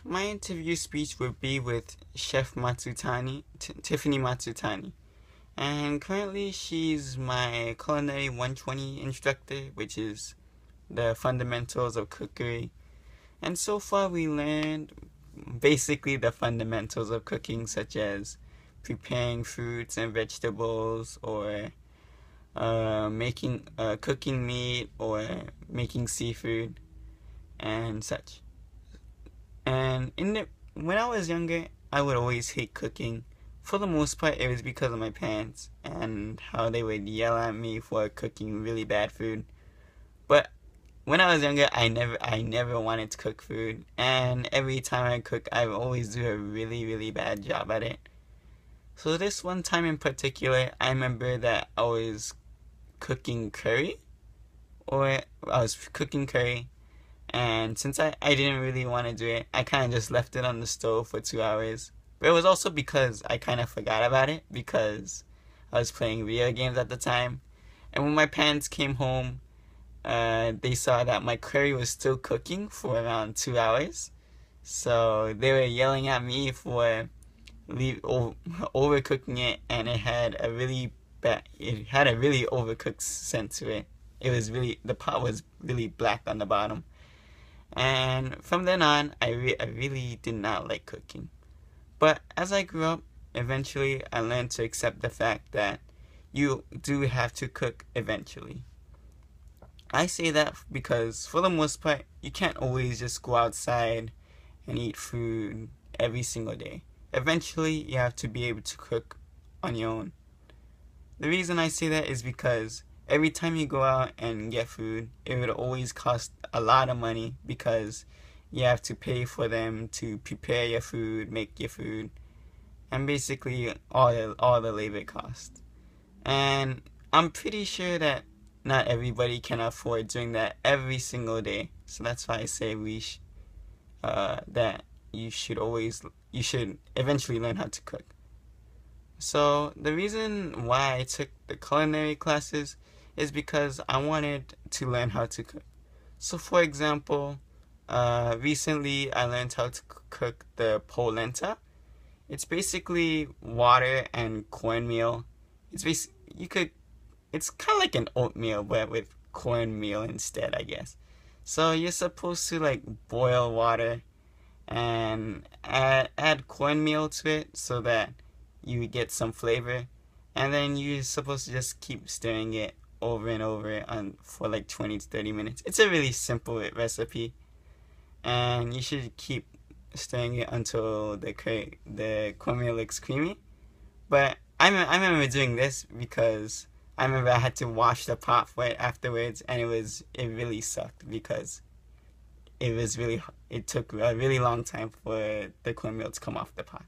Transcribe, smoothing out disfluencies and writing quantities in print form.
My interview speech would be with Chef Matsutani, Tiffany Matsutani. And currently she's my Culinary 120 instructor, which is the fundamentals of cookery. And so far we learned basically the fundamentals of cooking, such as preparing fruits and vegetables, or making cooking meat, or making seafood and such. And when I was younger, I would always hate cooking. For the most part, it was because of my parents and how they would yell at me for cooking really bad food. But when I was younger, I never wanted to cook food, and every time I cook, I always do a really, really bad job at it. So this one time in particular, I remember that I was cooking curry, and since I didn't really want to do it, I kind of just left it on the stove for 2 hours. But it was also because I kind of forgot about it because I was playing video games at the time. And when my parents came home, they saw that my curry was still cooking for around 2 hours. So they were yelling at me for overcooking it, and it had a really overcooked scent to it. The pot was really black on the bottom. And from then on, I really did not like cooking. But as I grew up, eventually I learned to accept the fact that you do have to cook eventually. I say that because, for the most part, you can't always just go outside and eat food every single day. Eventually, you have to be able to cook on your own. The reason I say that is because every time you go out and get food, it would always cost a lot of money because you have to pay for them to prepare your food, make your food, and basically all the labor costs. And I'm pretty sure that not everybody can afford doing that every single day. So that's why I say that you should eventually learn how to cook. So the reason why I took the culinary classes is because I wanted to learn how to cook. So for example, recently I learned how to cook the polenta. It's basically water and cornmeal. It's kind of like an oatmeal, but with cornmeal instead, I guess. So you're supposed to like boil water and add cornmeal to it so that you get some flavor, and then you're supposed to just keep stirring it over and over for like 20 to 30 minutes. It's a really simple recipe, and you should keep stirring it until the cornmeal looks creamy. But I remember doing this because I remember I had to wash the pot for it afterwards, and it really sucked because it took a really long time for the cornmeal to come off the pot.